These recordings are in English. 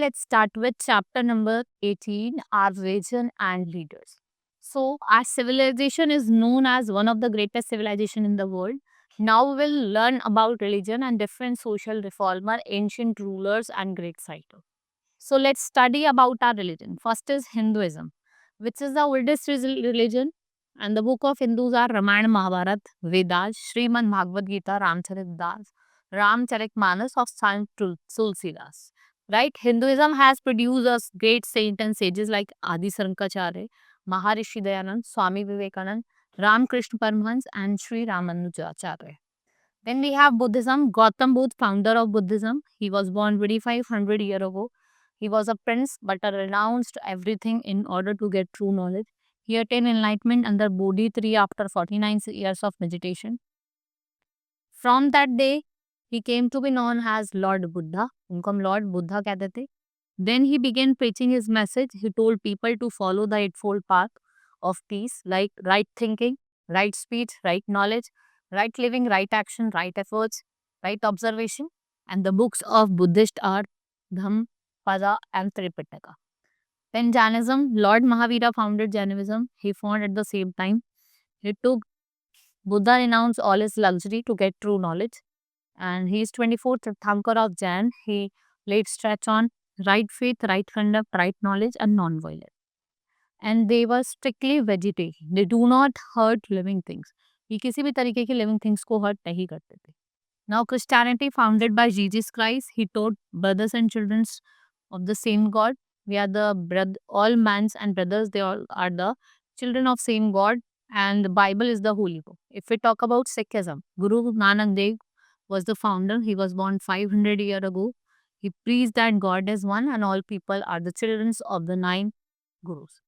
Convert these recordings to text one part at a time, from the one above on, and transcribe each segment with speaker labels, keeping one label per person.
Speaker 1: let's start with chapter number 18, our religion and leaders. So, our civilization is known as one of the greatest civilization in the world. Now we'll learn about religion and different social reformer, ancient rulers and great writers. So, let's study about our religion. First is Hinduism, which is the oldest religion. And the book of Hindus are Ramayana, Mahabharata, Vedas, Srimad Bhagavad Gita, Ramcharitmanas of Sant Tulsidas. Right? Hinduism has produced us great saints and sages like Adi Shankacharya, Maharishi Dayanand, Swami Vivekanand, Ramakrishna Paramahansa, and Sri Ramanujacharya. Then we have Buddhism. Gautam Buddha, founder of Buddhism. He was born 2500 years ago. He was a prince but renounced everything in order to get true knowledge. He attained enlightenment under Bodhi tree after 49 years of meditation. From that day, he came to be known as Lord Buddha. उनको हम Lord Buddha कहते थे. Then he began preaching his message. He told people to follow the eightfold path of peace, like right thinking, right speech, right knowledge, right living, right action, right efforts, right observation. And the books of Buddhist are Dhammapada and Tripitaka. Then Jainism, Lord Mahavira founded Jainism. He found at the same time. He took Buddha renounced all his luxury to get true knowledge. And he is 24th Tirthankar of Jain. He laid stretch on right faith, right conduct, right knowledge, and non-violence. And they were strictly vegetarian. They do not hurt living things. ये किसी भी तरीके के living things को hurt नहीं करते थे. Now Christianity founded by Jesus Christ. He taught brothers and children of the same God. We are all mans and brothers. They all are the children of same God. And the Bible is the holy book. If we talk about Sikhism, Guru Nanak Dev was the founder. He was born 500 years ago. He preached that God is one and all people are the children of the 9 gurus.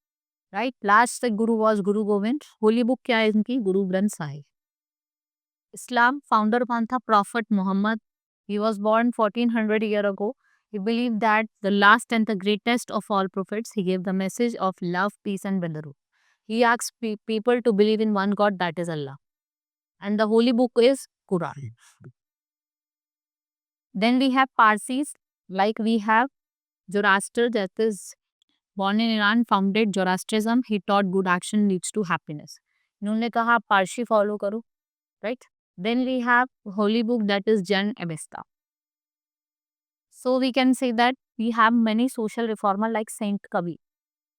Speaker 1: Right? Last guru was Guru Govind. Holy book क्या है इनकी? Guru Granth Sahib. Islam founder कौन था? Prophet Muhammad. He was born 1400 years ago. He believed that the last and the greatest of all prophets, he gave the message of love, peace and brotherhood. He asked people to believe in one God, that is Allah. And the holy book is Quran. Then we have Parsis, like we have Zoroaster, that is born in Iran, founded Zoroastrianism. He taught good action leads to happiness. इन्होंने कहा आप Parsi follow करो, right? Then we have holy book, that is Jan Avesta. So we can say that we have many social reformer like Saint Kabir.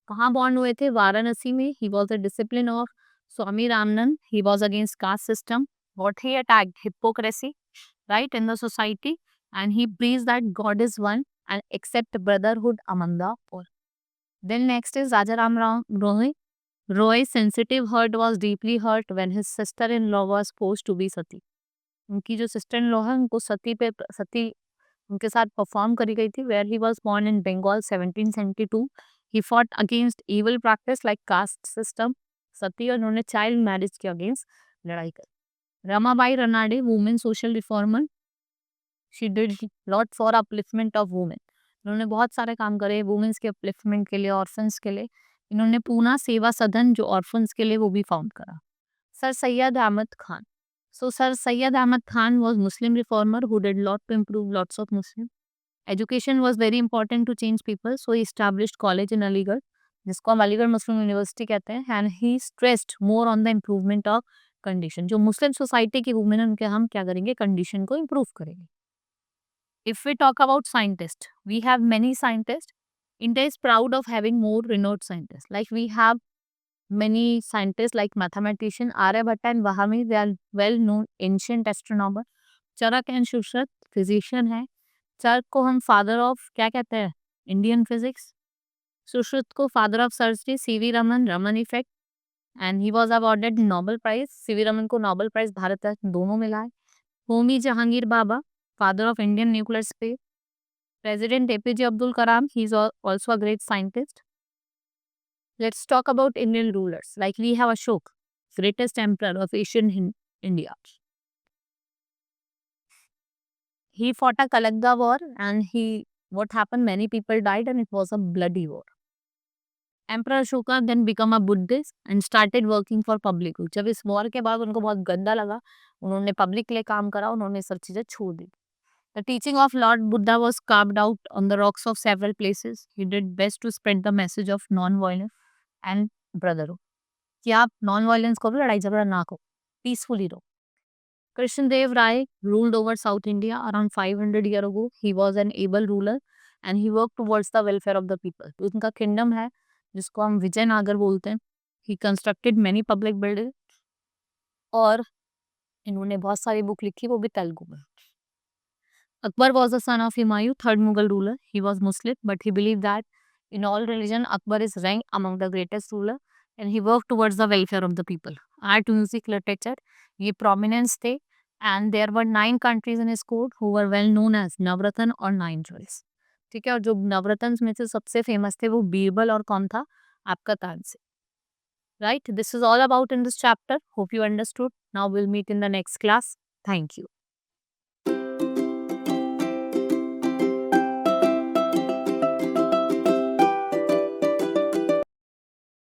Speaker 1: कहाँ born हुए थे? वाराणसी में. He was a disciple of Swami Ramanand. He was against caste system. What he attacked? Hypocrisy, right, in the society. And he preached that God is one and accept brotherhood among the all. Then next is Raja Ram Roy. Roy's sensitive heart was deeply hurt when his sister-in-law was forced to be sati. उनकी जो sister-in-law है उनको सती उनके साथ perform करी गई थी. Where he was born in Bengal 1772. He fought against evil practice like caste system, सती, और उन्होंने child marriage के against लड़ाई करी. Ramabai Ranade, women social reformer. She did lot for upliftment of women. इन्होंने बहुत सारे काम करे वुमेन्स के अपलिफ्टमेंट के लिए, ऑर्फन्स के लिए. इन्होंने पूना सेवा सदन जो ऑर्फन्स के लिए वो भी फाउंड करा. Sir Sayyid Ahmad Khan. So Sir Sayyid Ahmad Khan was Muslim reformer who did lot to improve lots of Muslims. Education was very important to change people, so he established college in Aligarh, जिसको हम अलीगढ़ मुस्लिम university कहते हैं. And he stressed more on the improvement of condition. जो मुस्लिम society की women उनके हम क्या करेंगे? कंडीशन को इम्प्रूव करेंगे. If we talk about scientists, we have many scientists. India is proud of having more renowned scientists. Like we have many scientists like mathematician Aryabhatta and Vahami. They are well known ancient astronomer. Charak and Shushrat physician है. चरक को हम father of क्या कहते हैं? Indian physics. Sushruta को father of surgery. CV Raman, Raman effect. And he was awarded Nobel prize. CV Raman को Nobel prize Bharat Ratna दोनों मिला है. Homi Jehangir Bhabha, father of Indian nuclear space. President APJ Abdul Kalam, he is also a great scientist. Let's talk about Indian rulers. Like we have Ashok, greatest emperor of ancient India. He fought a Kalagda war and what happened? Many people died and it was a bloody war. Emperor Ashoka then became a Buddhist and started working for public good. जब इस war के बाद उनको बहुत गंदा लगा, उन्होंने public के लिए काम करा, उन्होंने सब चीजें छोड़ दी. The teaching of Lord Buddha was carved out on the rocks of several places. He did best to spread the message of non-violence and brotherhood. कि आप नॉन वायलेंस करो, लड़ाई झगड़ा ना करो, पीसफुली रहो. Krishnadev Rai ruled over South India around 500 years ago. He was an able ruler and he worked towards the welfare of the people. तो उनका kingdom है जिसको हम विजयनगर बोलते हैं. He constructed many public buildings और इन्होंने बहुत सारी बुक लिखी, वो भी तेलुगु में. Akbar was the son of Humayun, third Mughal ruler. He was Muslim, but he believed that in all religion, Akbar is ranked among the greatest ruler and he worked towards the welfare of the people. Art, music, literature, ये prominence थे and there were 9 countries in his court who were well known as Navratan और 9 jewels. ठीक है, और जो नवरत्न में से सबसे फेमस थे वो बीरबल और कौन था, आपका Tansen. Right? This is all about in this chapter. Hope you understood. Now we'll meet in the next class. Thank you.